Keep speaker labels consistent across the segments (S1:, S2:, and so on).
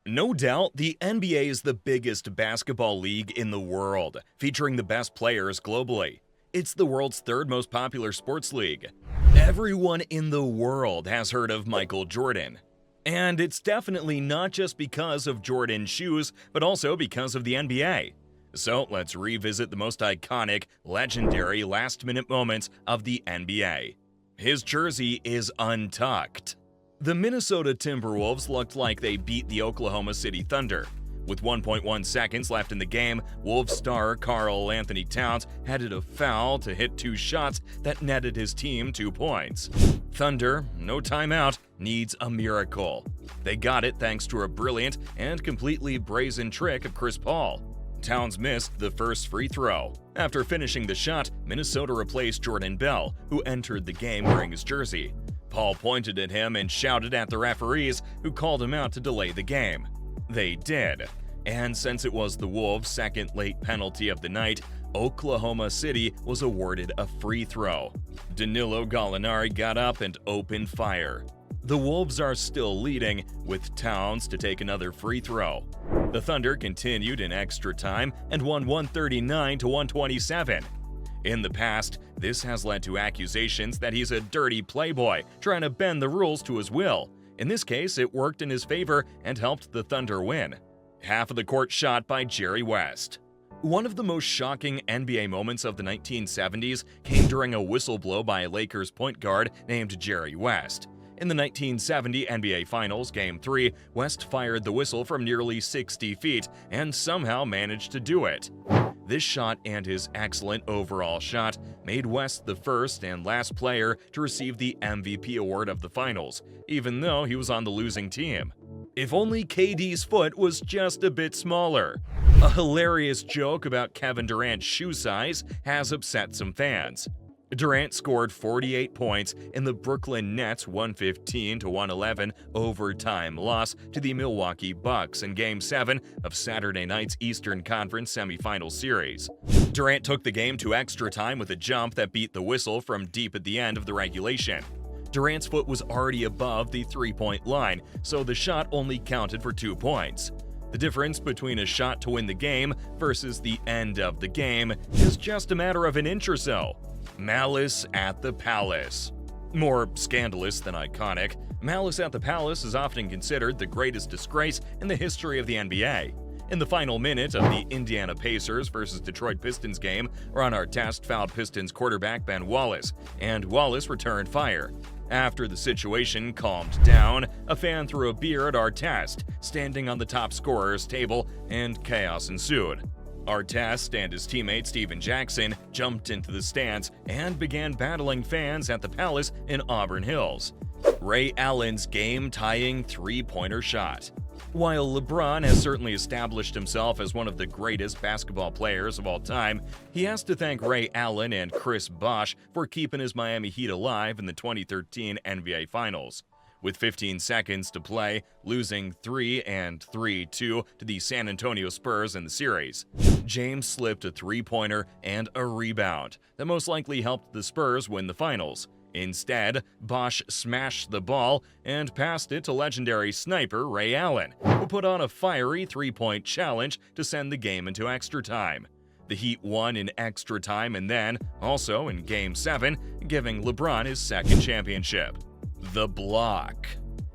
S1: No doubt, the NBA is the biggest basketball league in the world, featuring the best players globally. It's the world's third most popular sports league. Everyone in the world has heard of Michael Jordan. And it's definitely not just because of Jordan's shoes, but also because of the NBA. So let's revisit the most iconic, legendary last-minute moments of the NBA. His jersey is untucked. The Minnesota Timberwolves looked like they beat the Oklahoma City Thunder. With 1.1 seconds left in the game, Wolves star Karl Anthony Towns headed a foul to hit two shots that netted his team 2 points. Thunder, no timeout, needs a miracle. They got it thanks to a brilliant and completely brazen trick of Chris Paul. Towns missed the first free throw. After finishing the shot, Minnesota replaced Jordan Bell, who entered the game wearing his jersey. Paul pointed at him and shouted at the referees, who called him out to delay the game. They did. And since it was the Wolves' second late penalty of the night, Oklahoma City was awarded a free throw. Danilo Gallinari got up and opened fire. The Wolves are still leading, with Towns to take another free throw. The Thunder continued in extra time and won 139 to 127. In the past, this has led to accusations that he's a dirty playboy trying to bend the rules to his will. In this case, it worked in his favor and helped the Thunder win. Half of the court shot by Jerry West. One of the most shocking NBA moments of the 1970s came during a whistle blow by a Lakers point guard named Jerry West. In the 1970 NBA Finals Game 3, West fired the whistle from nearly 60 feet and somehow managed to do it. This shot and his excellent overall shot made West the first and last player to receive the MVP award of the finals, even though he was on the losing team. If only KD's foot was just a bit smaller. A hilarious joke about Kevin Durant's shoe size has upset some fans. Durant scored 48 points in the Brooklyn Nets' 115-111 overtime loss to the Milwaukee Bucks in Game 7 of Saturday night's Eastern Conference semifinal series. Durant took the game to extra time with a jump that beat the whistle from deep at the end of the regulation. Durant's foot was already above the three-point line, so the shot only counted for 2 points. The difference between a shot to win the game versus the end of the game is just a matter of an inch or so. Malice at the Palace. More scandalous than iconic, Malice at the Palace is often considered the greatest disgrace in the history of the NBA. In the final minute of the Indiana Pacers vs. Detroit Pistons game, Ron Artest fouled Pistons quarterback Ben Wallace, and Wallace returned fire. After the situation calmed down, a fan threw a beer at Artest, standing on the top scorer's table, and chaos ensued. Artest and his teammate Steven Jackson jumped into the stands and began battling fans at the Palace in Auburn Hills. Ray Allen's game-tying three-pointer shot. While LeBron has certainly established himself as one of the greatest basketball players of all time, he has to thank Ray Allen and Chris Bosh for keeping his Miami Heat alive in the 2013 NBA Finals. With 15 seconds to play, losing 3 and 3-2 to the San Antonio Spurs in the series. James slipped a three-pointer and a rebound that most likely helped the Spurs win the finals. Instead, Bosh smashed the ball and passed it to legendary sniper Ray Allen, who put on a fiery three-point challenge to send the game into extra time. The Heat won in extra time and then, also in Game 7, giving LeBron his second championship. The block.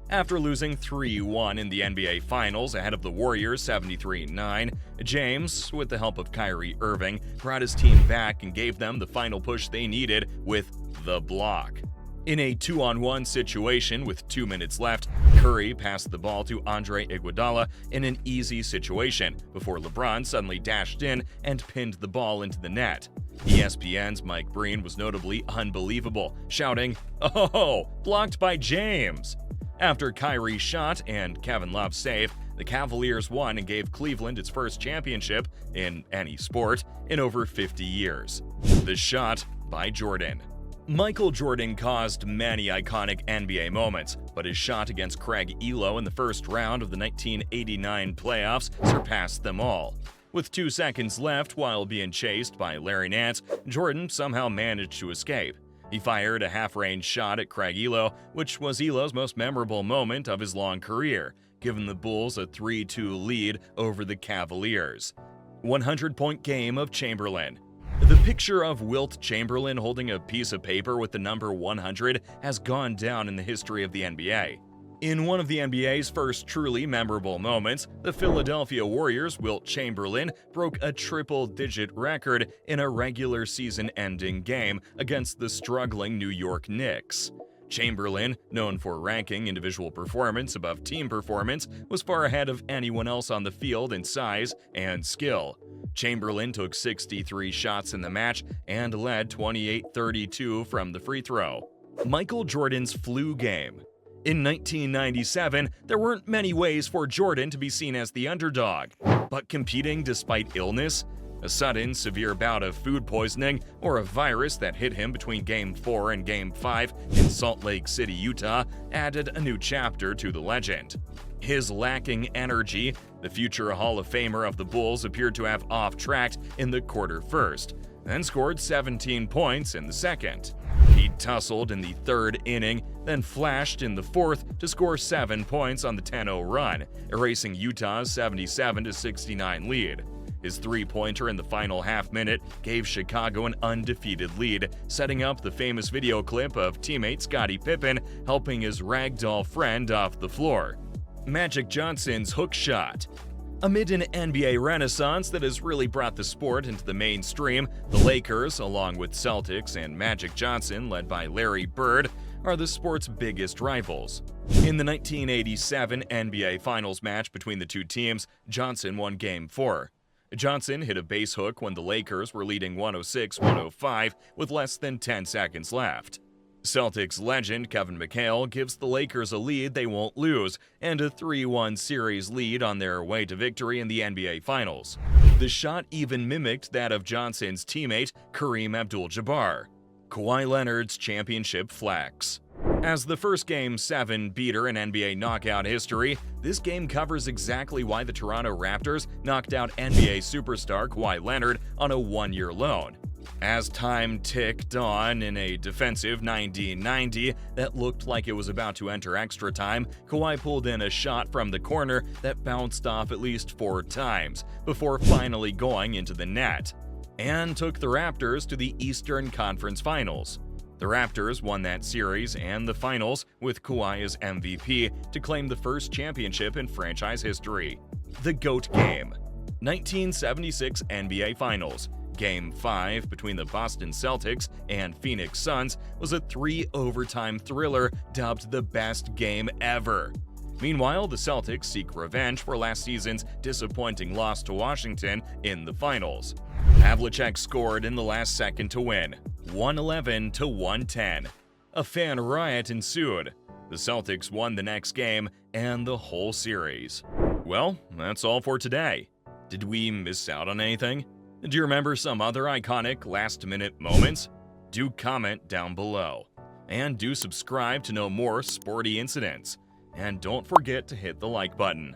S1: After losing 3-1 in the NBA Finals ahead of the Warriors 73-9, James, with the help of Kyrie Irving, brought his team back and gave them the final push they needed with the block. In a 2-on-1 situation with 2 minutes left, Curry passed the ball to Andre Iguodala in an easy situation before LeBron suddenly dashed in and pinned the ball into the net. ESPN's Mike Breen was notably unbelievable, shouting, "Oh, blocked by James!" After Kyrie's shot and Kevin Love's save, the Cavaliers won and gave Cleveland its first championship in any sport in over 50 years. The shot by Jordan. Michael Jordan caused many iconic NBA moments, but his shot against Craig Elo in the first round of the 1989 playoffs surpassed them all. With 2 seconds left while being chased by Larry Nance, Jordan somehow managed to escape. He fired a half-range shot at Craig Elo, which was Elo's most memorable moment of his long career, giving the Bulls a 3-2 lead over the Cavaliers. 100-point game of Chamberlain. The picture of Wilt Chamberlain holding a piece of paper with the number 100 has gone down in the history of the NBA. In one of the NBA's first truly memorable moments, the Philadelphia Warriors' Wilt Chamberlain broke a triple-digit record in a regular season-ending game against the struggling New York Knicks. Chamberlain, known for ranking individual performance above team performance, was far ahead of anyone else on the field in size and skill. Chamberlain took 63 shots in the match and led 28-32 from the free throw. Michael Jordan's flu game. In 1997, there weren't many ways for Jordan to be seen as the underdog, but competing despite illness, a sudden, severe bout of food poisoning, or a virus that hit him between Game 4 and Game 5 in Salt Lake City, Utah, added a new chapter to the legend. His lacking energy, the future Hall of Famer of the Bulls appeared to have off-tracked in the quarter first, then scored 17 points in the second. He tussled in the third inning, then flashed in the fourth to score 7 points on the 10-0 run, erasing Utah's 77-69 lead. His three-pointer in the final half-minute gave Chicago an undefeated lead, setting up the famous video clip of teammate Scottie Pippen helping his ragdoll friend off the floor. Magic Johnson's hook shot. Amid an NBA renaissance that has really brought the sport into the mainstream, the Lakers, along with Celtics and Magic Johnson, led by Larry Bird, are the sport's biggest rivals. In the 1987 NBA Finals match between the two teams, Johnson won Game 4. Johnson hit a base hook when the Lakers were leading 106-105 with less than 10 seconds left. Celtics legend Kevin McHale gives the Lakers a lead they won't lose and a 3-1 series lead on their way to victory in the NBA Finals. The shot even mimicked that of Johnson's teammate Kareem Abdul-Jabbar. Kawhi Leonard's championship flex. As the first Game 7 beater in NBA knockout history, this game covers exactly why the Toronto Raptors knocked out NBA superstar Kawhi Leonard on a one-year loan. As time ticked on in a defensive 90-90 that looked like it was about to enter extra time, Kawhi pulled in a shot from the corner that bounced off at least 4 times before finally going into the net, and took the Raptors to the Eastern Conference Finals. The Raptors won that series and the finals with Kawhi as MVP to claim the first championship in franchise history. The GOAT Game. 1976 NBA Finals. Game 5 between the Boston Celtics and Phoenix Suns was a 3-overtime thriller dubbed the best game ever. Meanwhile, the Celtics seek revenge for last season's disappointing loss to Washington in the finals. Havlicek scored in the last second to win, 111-110. A fan riot ensued. The Celtics won the next game and the whole series. Well, that's all for today. Did we miss out on anything? Do you remember some other iconic last-minute moments? Do comment down below. And do subscribe to know more sporty incidents. And don't forget to hit the like button.